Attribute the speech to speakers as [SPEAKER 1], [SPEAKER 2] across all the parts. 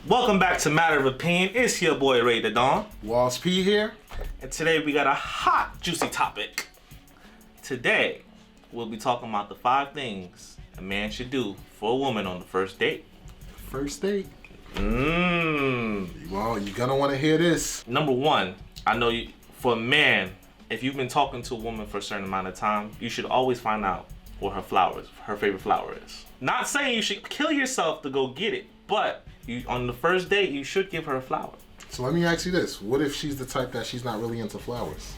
[SPEAKER 1] Welcome back to Matter of Opinion. It's your boy Ray the Dawn.
[SPEAKER 2] Walls P here.
[SPEAKER 1] And today we got a hot, juicy topic. Today, we'll be talking about the 5 things a man should do for a woman on the first date.
[SPEAKER 2] First date.
[SPEAKER 1] Mmm.
[SPEAKER 2] Well, you're gonna want to hear this.
[SPEAKER 1] Number 1, I know for a man, if you've been talking to a woman for a certain amount of time, you should always find out what her favorite flower is. Not saying you should kill yourself to go get it, but on the first date, you should give her a flower.
[SPEAKER 2] So let me ask you this. What if she's the type that she's not really into flowers?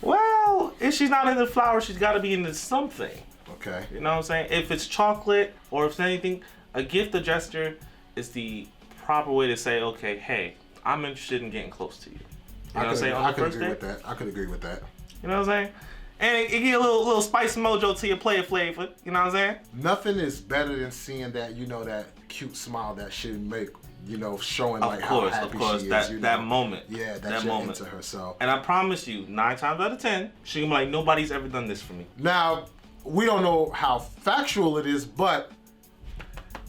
[SPEAKER 1] Well, if she's not into flowers, she's got to be into something.
[SPEAKER 2] Okay.
[SPEAKER 1] You know what I'm saying? If it's chocolate or if it's anything, a gift or gesture is the proper way to say, okay, hey, I'm interested in getting close to you. You know what I'm saying?
[SPEAKER 2] I could agree with that. I could agree with that.
[SPEAKER 1] You know what I'm saying? And it give a little spice mojo to your player flavor. You know what I'm saying?
[SPEAKER 2] Nothing is better than seeing that, that cute smile that she make, showing like how happy she is.
[SPEAKER 1] That moment.
[SPEAKER 2] Yeah, that you're
[SPEAKER 1] moment.
[SPEAKER 2] into her. So.
[SPEAKER 1] And I promise you, 9 times out of 10, she gonna be like, nobody's ever done this for me.
[SPEAKER 2] Now, we don't know how factual it is, but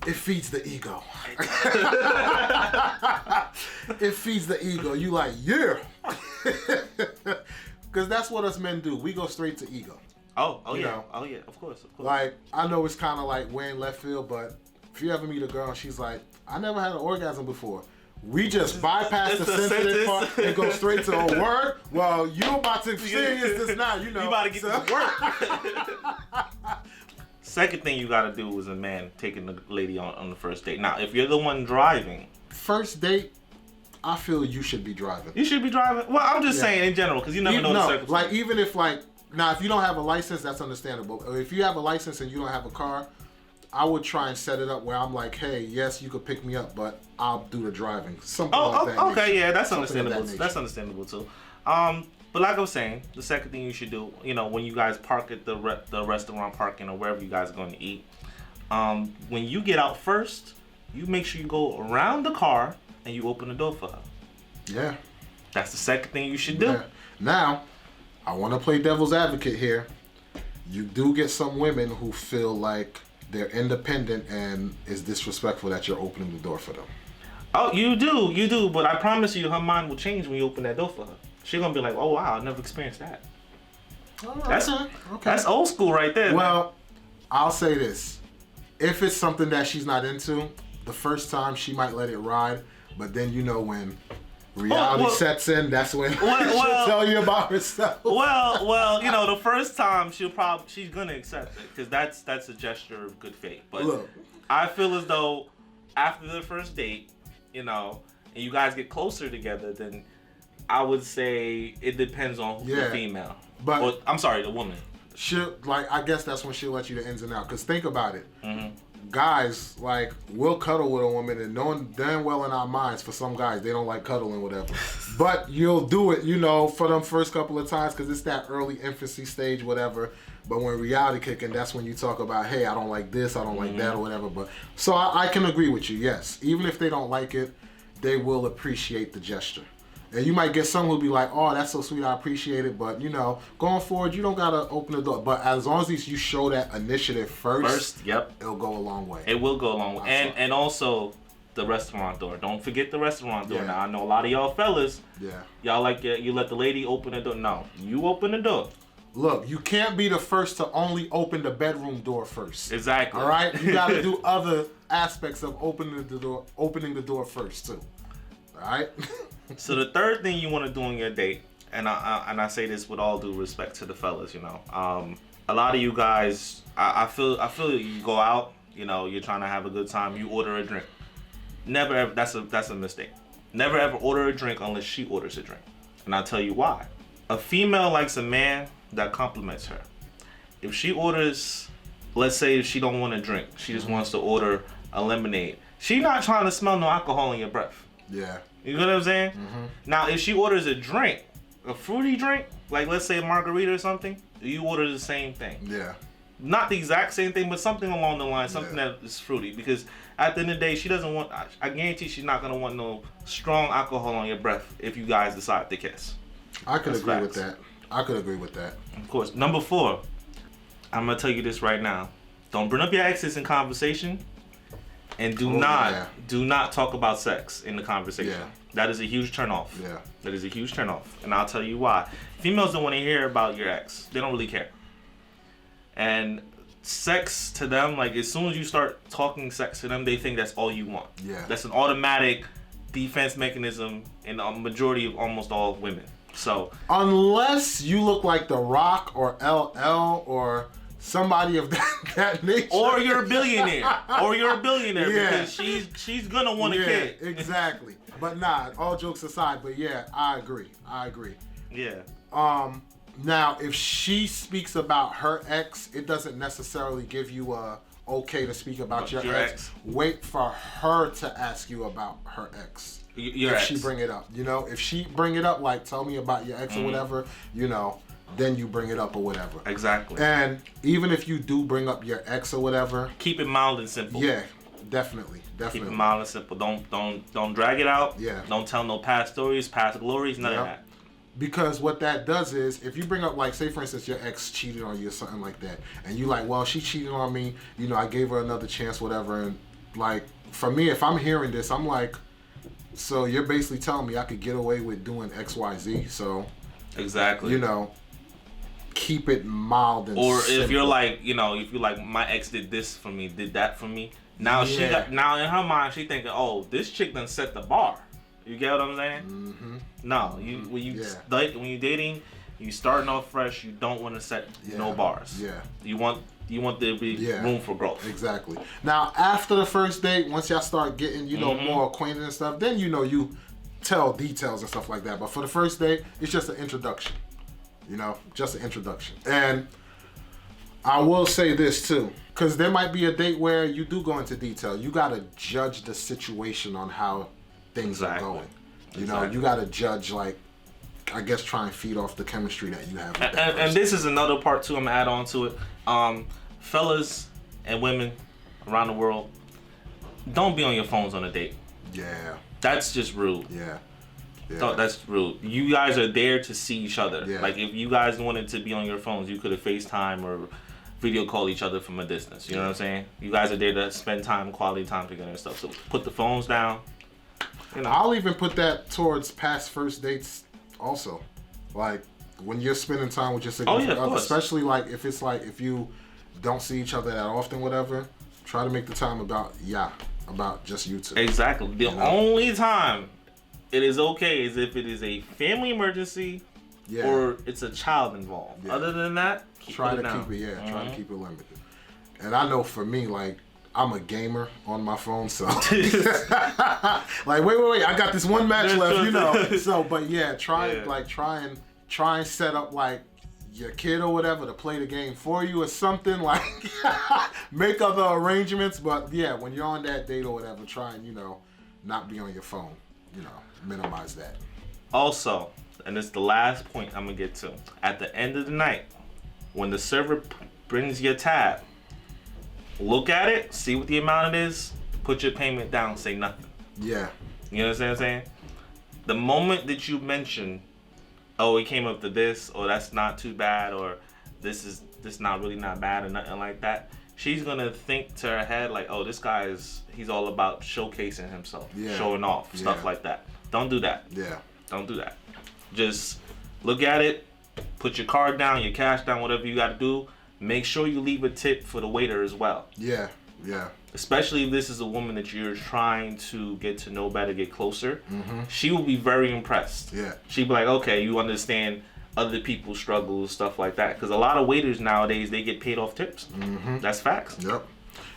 [SPEAKER 2] it feeds the ego. It feeds the ego. You like, yeah. Because that's what us men do. We go straight to ego.
[SPEAKER 1] Oh yeah, of course.
[SPEAKER 2] Like, I know it's kind of like way in left field, but if you ever meet a girl and she's like, I never had an orgasm before. We just bypass the sensitive part and go straight to a word. Well, you about to experience this now, You
[SPEAKER 1] about to get this work. Second thing you gotta do as a man, taking the lady on the first date. Now, if you're the one driving.
[SPEAKER 2] First date, I feel you should be driving.
[SPEAKER 1] You should be driving? Well, I'm just saying in general, because you never know the circumstances.
[SPEAKER 2] Like, even if, now, if you don't have a license, that's understandable. Or if you have a license and you don't have a car, I would try and set it up where I'm like, hey, yes, you could pick me up, but I'll do the driving. Something like that.
[SPEAKER 1] Okay, yeah, that's understandable. That's understandable, too. But like I was saying, the second thing you should do, when you guys park at the restaurant parking or wherever you guys are going to eat, when you get out first, you make sure you go around the car and you open the door for her.
[SPEAKER 2] Yeah.
[SPEAKER 1] That's the second thing you should do.
[SPEAKER 2] Yeah. Now, I want to play devil's advocate here. You do get some women who feel like they're independent and it's disrespectful that you're opening the door for them.
[SPEAKER 1] Oh, you do. But I promise you, her mind will change when you open that door for her. She's going to be like, oh, wow, I never experienced that.
[SPEAKER 2] All right.
[SPEAKER 1] That's old school right there.
[SPEAKER 2] Well,
[SPEAKER 1] man.
[SPEAKER 2] I'll say this. If it's something that she's not into, the first time she might let it ride. But then when reality sets in, that's when she'll tell you about herself.
[SPEAKER 1] Well, the first time she's gonna accept it because that's a gesture of good faith. But look, I feel as though after the first date, and you guys get closer together, then I would say it depends on the female. The woman.
[SPEAKER 2] I guess that's when she'll let you the ins and outs. Because think about it.
[SPEAKER 1] Mm-hmm.
[SPEAKER 2] Guys, we'll cuddle with a woman and knowing damn well in our minds, for some guys, they don't like cuddling, whatever. But you'll do it, for them first couple of times because it's that early infancy stage, whatever. But when reality kicking, that's when you talk about, hey, I don't like this, I don't like that, or whatever. But so I can agree with you, yes. Even if they don't like it, they will appreciate the gesture. And you might get someone who'll be like, oh, that's so sweet, I appreciate it. But, going forward, you don't got to open the door. But as long as you show that initiative first, it'll go a long way.
[SPEAKER 1] It will go a long way. And also the restaurant door. Don't forget the restaurant door. Yeah. Now, I know a lot of y'all fellas, y'all you let the lady open the door. No, you open the door.
[SPEAKER 2] Look, you can't be the first to only open the bedroom door first.
[SPEAKER 1] Exactly.
[SPEAKER 2] All right? You got to do other aspects of opening the door first, too. All right?
[SPEAKER 1] So the third thing you want to do on your date, and I say this with all due respect to the fellas, a lot of you guys, I feel you go out, you're trying to have a good time, you order a drink. Never ever, that's a mistake. Never ever order a drink unless she orders a drink, and I'll tell you why. A female likes a man that compliments her. If she orders, let's say she don't want a drink, she just wants to order a lemonade. She not trying to smell no alcohol in your breath.
[SPEAKER 2] Yeah.
[SPEAKER 1] You know what I'm saying?
[SPEAKER 2] Mm-hmm.
[SPEAKER 1] Now, if she orders a drink, a fruity drink, like let's say a margarita or something, you order the same thing.
[SPEAKER 2] Yeah.
[SPEAKER 1] Not the exact same thing, but something along the line, something that is fruity. Because at the end of the day, she doesn't want, I guarantee she's not going to want no strong alcohol on your breath if you guys decide to kiss.
[SPEAKER 2] I could agree with that.
[SPEAKER 1] Of course. Number 4, I'm going to tell you this right now. Don't bring up your exes in conversation. And do not talk about sex in the conversation.
[SPEAKER 2] Yeah.
[SPEAKER 1] That is a huge turnoff.
[SPEAKER 2] Yeah.
[SPEAKER 1] That is a huge turnoff. And I'll tell you why. Females don't want to hear about your ex. They don't really care. And sex to them, like as soon as you start talking sex to them, they think that's all you want.
[SPEAKER 2] Yeah.
[SPEAKER 1] That's an automatic defense mechanism in a majority of almost all women. So
[SPEAKER 2] unless you look like The Rock or LL or somebody of that nature,
[SPEAKER 1] or you're a billionaire,
[SPEAKER 2] Yeah.
[SPEAKER 1] because she's gonna want a kid.
[SPEAKER 2] Exactly. But nah, all jokes aside, but yeah, I agree.
[SPEAKER 1] Yeah.
[SPEAKER 2] Now if she speaks about her ex, it doesn't necessarily give you a okay to speak about your ex. Wait for her to ask you about her ex.
[SPEAKER 1] Your
[SPEAKER 2] if
[SPEAKER 1] ex.
[SPEAKER 2] she bring it up, if she bring it up, like tell me about your ex or whatever, then you bring it up or whatever.
[SPEAKER 1] Exactly.
[SPEAKER 2] And even if you do bring up your ex or whatever,
[SPEAKER 1] keep it mild and simple.
[SPEAKER 2] Yeah, definitely.
[SPEAKER 1] Keep it mild and simple. Don't drag it out.
[SPEAKER 2] Yeah.
[SPEAKER 1] Don't tell no past stories, past glories, none of that.
[SPEAKER 2] Because what that does is, if you bring up, like, say for instance, your ex cheated on you or something like that, and you like, well, she cheated on me, I gave her another chance, whatever, and like, for me, if I'm hearing this, I'm like, so you're basically telling me I could get away with doing X, Y, Z, so
[SPEAKER 1] exactly.
[SPEAKER 2] Keep it mild and
[SPEAKER 1] or
[SPEAKER 2] simple.
[SPEAKER 1] if you're like, if you're like, my ex did this for me, did that for me. Now now in her mind she thinking, oh, this chick done set the bar. You get what I'm saying?
[SPEAKER 2] Mm-hmm.
[SPEAKER 1] No, when you dating, you starting off fresh. You don't want to set no bars.
[SPEAKER 2] Yeah.
[SPEAKER 1] You want there to be room for growth.
[SPEAKER 2] Exactly. Now after the first date, once y'all start getting more acquainted and stuff, then you tell details and stuff like that. But for the first date, it's just an introduction. Just an introduction. And I will say this too, because there might be a date where you do go into detail. You gotta judge the situation on how things are going. You gotta judge, like, I guess, try and feed off the chemistry that you have with that
[SPEAKER 1] and this is another part too, I'm gonna add on to it. Fellas and women around the world, don't be on your phones on a date.
[SPEAKER 2] Yeah.
[SPEAKER 1] That's just rude.
[SPEAKER 2] Yeah.
[SPEAKER 1] That's rude. You guys are there to see each other.
[SPEAKER 2] Yeah.
[SPEAKER 1] Like, if you guys wanted to be on your phones, you could have FaceTime or video call each other from a distance. You know what I'm saying? You guys are there to spend quality time together and stuff. So put the phones down.
[SPEAKER 2] I'll even put that towards past first dates also. Like, when you're spending time with your significant other, especially like if you don't see each other that often, whatever, try to make the time about just you two.
[SPEAKER 1] Exactly. The only time it is okay is if it is a family emergency or it's a child involved. Yeah. Other than that,
[SPEAKER 2] try to keep it limited. And I know for me, like, I'm a gamer on my phone, so like, wait, I got this one match left, So, but yeah, try and set up like your kid or whatever to play the game for you or something, like make other arrangements. But yeah, when you're on that date or whatever, try and not be on your phone. Minimize that.
[SPEAKER 1] Also, and it's the last point I'm gonna get to. At the end of the night, when the server brings your tab, look at it, see what the amount it is, put your payment down, say nothing.
[SPEAKER 2] Yeah.
[SPEAKER 1] You understand what I'm saying? The moment that you mention, oh, it came up to this, or that's not too bad, or this not really not bad, or nothing like that, she's gonna think to her head like, oh, this guy he's all about showcasing himself, showing off, stuff like that. Don't do that.
[SPEAKER 2] Yeah.
[SPEAKER 1] Don't do that. Just look at it, put your card down, your cash down, whatever you gotta do. Make sure you leave a tip for the waiter as well.
[SPEAKER 2] Yeah.
[SPEAKER 1] Especially if this is a woman that you're trying to get to know better, get closer. Mm-hmm. She will be very impressed.
[SPEAKER 2] Yeah.
[SPEAKER 1] She'll be like, okay, you understand other people's struggles, stuff like that. Because a lot of waiters nowadays, they get paid off tips. Mm-hmm. That's facts.
[SPEAKER 2] Yep.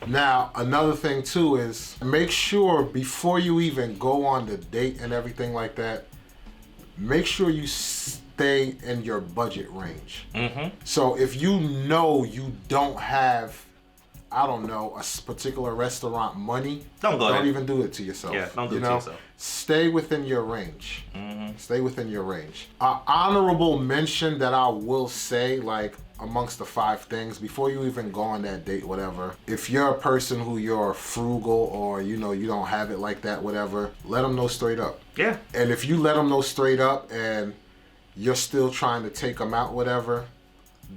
[SPEAKER 2] Now, another thing too is make sure before you even go on the date and everything like that, make sure you stay in your budget range. Mm-hmm. So if you don't have, I don't know, a particular restaurant money, don't even do it to yourself.
[SPEAKER 1] Yeah, don't do it to yourself.
[SPEAKER 2] Stay within your range.
[SPEAKER 1] Mm-hmm.
[SPEAKER 2] Stay within your range. An honorable mention that I will say, like, amongst the 5 things, before you even go on that date, whatever, if you're a person who you're frugal or, you don't have it like that, whatever, let them know straight up.
[SPEAKER 1] Yeah.
[SPEAKER 2] And if you let them know straight up and you're still trying to take them out, whatever,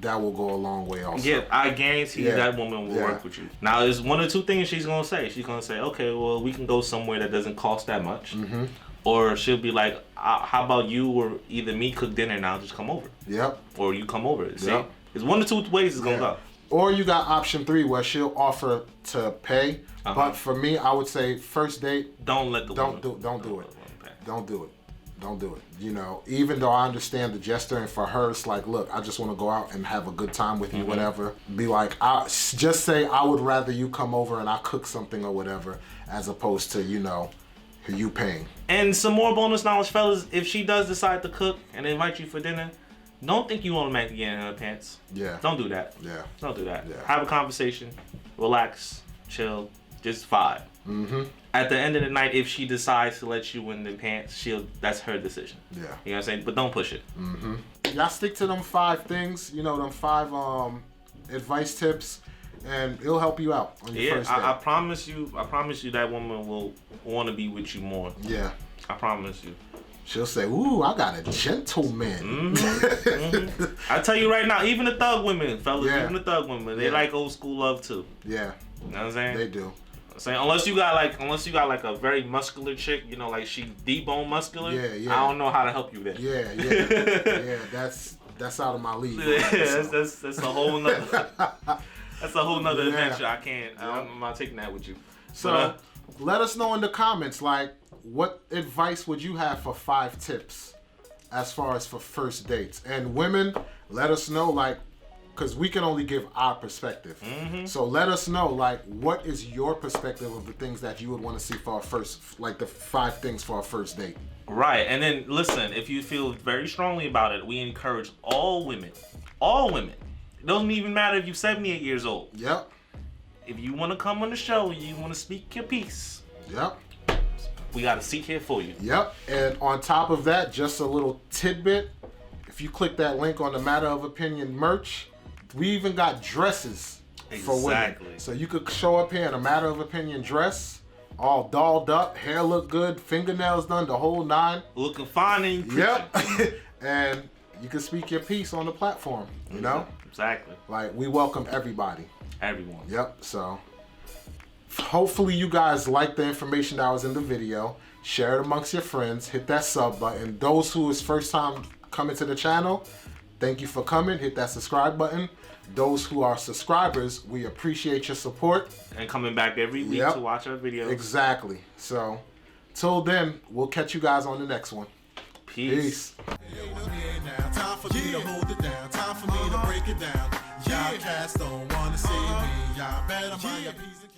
[SPEAKER 2] that will go a long way also.
[SPEAKER 1] Yeah, I guarantee that woman will work with you. Now, there's one or two things she's gonna say. She's gonna say, okay, well, we can go somewhere that doesn't cost that much. Mm-hmm. Or she'll be like, how about you or either me cook dinner and I'll just come over.
[SPEAKER 2] Yep.
[SPEAKER 1] Or you come over. See? Yep. There's one or two ways it's gonna go.
[SPEAKER 2] Or you got option 3 where she'll offer to pay. But for me, I would say first date.
[SPEAKER 1] Don't let the
[SPEAKER 2] don't do it. Don't do it. Don't do it. You know, even though I understand the gesture, and for her, it's like, look, I just want to go out and have a good time with you, whatever. Be like, just say, I would rather you come over and I cook something or whatever, as opposed to, you know, you paying.
[SPEAKER 1] And some more bonus knowledge, fellas. If she does decide to cook and invite you for dinner, don't think you automatically get in her pants.
[SPEAKER 2] Yeah.
[SPEAKER 1] Don't do that.
[SPEAKER 2] Yeah.
[SPEAKER 1] Don't do that.
[SPEAKER 2] Yeah.
[SPEAKER 1] Have a conversation, relax, chill, just vibe. Mm-hmm. At the end of the night, if she decides to let you in the pants, that's her decision.
[SPEAKER 2] Yeah.
[SPEAKER 1] You know what I'm saying? But don't push it.
[SPEAKER 2] Mm-hmm. Y'all stick to them 5 things, you know, them 5 advice tips, and it'll help you out on your first date.
[SPEAKER 1] I promise you that woman will want to be with you more.
[SPEAKER 2] Yeah.
[SPEAKER 1] I promise you.
[SPEAKER 2] She'll say, ooh, I got a gentleman.
[SPEAKER 1] Mm-hmm. I tell you right now, even the thug women, fellas, even the thug women, they like old school love too.
[SPEAKER 2] Yeah.
[SPEAKER 1] You know what I'm saying?
[SPEAKER 2] They do.
[SPEAKER 1] Saying unless you got like a very muscular chick, you know, like she debone muscular.
[SPEAKER 2] Yeah.
[SPEAKER 1] I don't know how to help you there.
[SPEAKER 2] Yeah. That's out of my league.
[SPEAKER 1] That's a whole nother. That's a whole nother adventure. I'm not taking that with you.
[SPEAKER 2] So let us know in the comments, like, what advice would you have for 5 tips as far as for first dates? And women, let us know, like, because we can only give our perspective. Mm-hmm. So let us know, like, what is your perspective of the things that you would want to see for our first, like the 5 things for our first date.
[SPEAKER 1] Right. And then listen, if you feel very strongly about it, we encourage all women. It doesn't even matter if you're 78 years old.
[SPEAKER 2] Yep.
[SPEAKER 1] If you want to come on the show, you want to speak your piece.
[SPEAKER 2] Yep.
[SPEAKER 1] We got a seat here for you.
[SPEAKER 2] Yep. And on top of that, just a little tidbit. If you click that link on the Matter of Opinion merch, we even got dresses for women. So you could show up here in a Matter of Opinion dress, all dolled up, hair look good, fingernails done, the whole 9.
[SPEAKER 1] Looking fine and
[SPEAKER 2] yep. And you can speak your piece on the platform, you know?
[SPEAKER 1] Exactly.
[SPEAKER 2] Like, we welcome everybody.
[SPEAKER 1] Everyone.
[SPEAKER 2] Yep. So hopefully you guys like the information that was in the video. Share it amongst your friends. Hit that sub button. Those who is first time coming to the channel, thank you for coming. Hit that subscribe button. Those who are subscribers, we appreciate your support.
[SPEAKER 1] And coming back every week to watch our videos.
[SPEAKER 2] Exactly. So, till then, we'll catch you guys on the next one. Peace.
[SPEAKER 3] Time for me to hold it down. Time for me to break it down. Y'all cats don't wanna see me. Y'all better mind your P's and Q's.